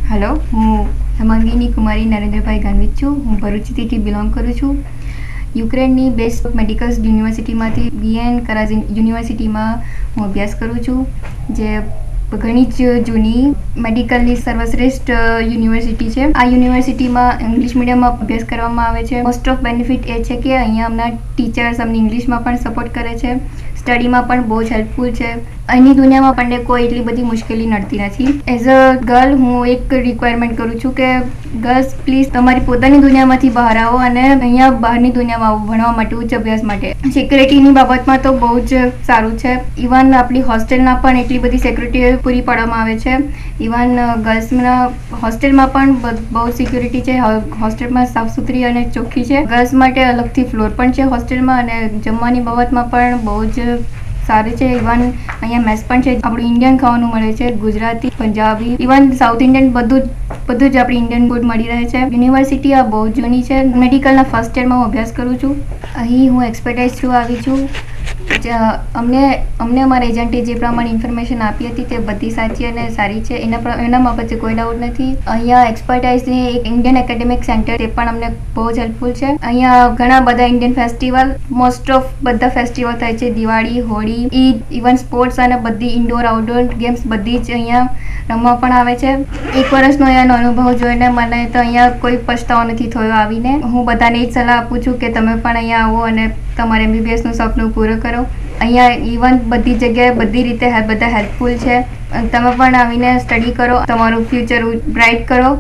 Hello, હું હેમાંગીની કુમારી નરેન્દ્રભાઈ ગાંધવી છું. હું ભરૂચથી બિલોંગ કરું છું. યુક્રેનની બેસ્ટ મેડિકલ યુનિવર્સિટીમાંથી બીએન કરાઝી યુનિવર્સિટીમાં હું અભ્યાસ કરું છું, જે ઘણી જ જૂની મેડિકલની સર્વશ્રેષ્ઠ યુનિવર્સિટી છે. આ યુનિવર્સિટીમાં ઇંગ્લિશ મીડિયમમાં અભ્યાસ કરવામાં આવે છે. મોસ્ટ ઓફ બેનિફિટ એ છે કે અહીંયા અમના ટીચર્સ અમને ઇંગ્લિશમાં પણ સપોર્ટ કરે છે, સ્ટડીમાં પણ બહુ જ હેલ્પફુલ છે. અહીંની દુનિયામાં આપણને કોઈ એટલી બધી મુશ્કેલી નડતી નથી. એઝ અ ગર્લ હું એક રિક્વાયરમેન્ટ કરું છું કે ગર્લ્સ પ્લીઝ તમારી પોતાની દુનિયામાંથી બહાર આવો અને અહીંયા બહારની દુનિયામાં આવો ભણવા માટે, ઉચ્ચ અભ્યાસ માટે. સિક્યુરિટીની બાબતમાં તો બહુ જ સારું છે. ઇવન આપણી હોસ્ટેલના પણ એટલી બધી સિક્યુરિટી પૂરી પાડવામાં આવે છે. ઇવન ગર્લ્સના હોસ્ટેલમાં પણ બહુ સિક્યુરિટી છે. હોસ્ટેલમાં સાફ સુથરી અને ચોખ્ખી છે. ગર્લ્સ માટે અલગથી ફ્લોર પણ છે હોસ્ટેલમાં, અને જમવાની બાબતમાં પણ બહુ જ સારી છે. ઇવન અહીંયા મેસ પણ છે. આપણું ઇન્ડિયન ખાવાનું મળે છે, Gujarati, Punjabi, even south Indian બધું જ આપણે ઇન્ડિયન ફૂડ મળી રહે છે. યુનિવર્સિટી આ બહુ જૂની છે. મેડિકલના ફર્સ્ટ યરમાં હું અભ્યાસ કરું છું. અહીં હું એક્સપર્ટાઇઝ થ્રુ આવી છું. અમને અમારા એજન્ટે જે પ્રમાણે ઇન્ફોર્મેશન આપી હતી તે બધી સાચી અને સારી છે. એના બાબતે કોઈ ડાઉટ નથી. અહીંયા એક્સપર્ટાઇઝની એક ઇન્ડિયન એકેડેમિક સેન્ટર, તે પણ અમને બહુ જ હેલ્પફુલ છે. અહીંયા ઘણા બધા ઇન્ડિયન ફેસ્ટિવલ, મોસ્ટ ઓફ બધા ફેસ્ટિવલ થાય છે. દિવાળી, હોળી, ઈદ, ઇવન સ્પોર્ટ્સ અને બધી ઇન્ડોર આઉટડોર ગેમ્સ બધી જ અહીંયા રમવા પણ આવે છે. એક વર્ષનો અહીંયાનો અનુભવ જોઈને મને તો અહીંયા કોઈ પછતાવો નથી થયો આવીને. હું બધાને જ સલાહ આપું છું કે તમે પણ અહીંયા આવો અને તમારે MBBSનું સપનું પૂરું કરો. અહીંયા ઇવન બધી જગ્યાએ બધી રીતે બધા હેલ્પફુલ છે. તમે પણ આવીને સ્ટડી કરો, તમારું ફ્યુચર બ્રાઇટ કરો.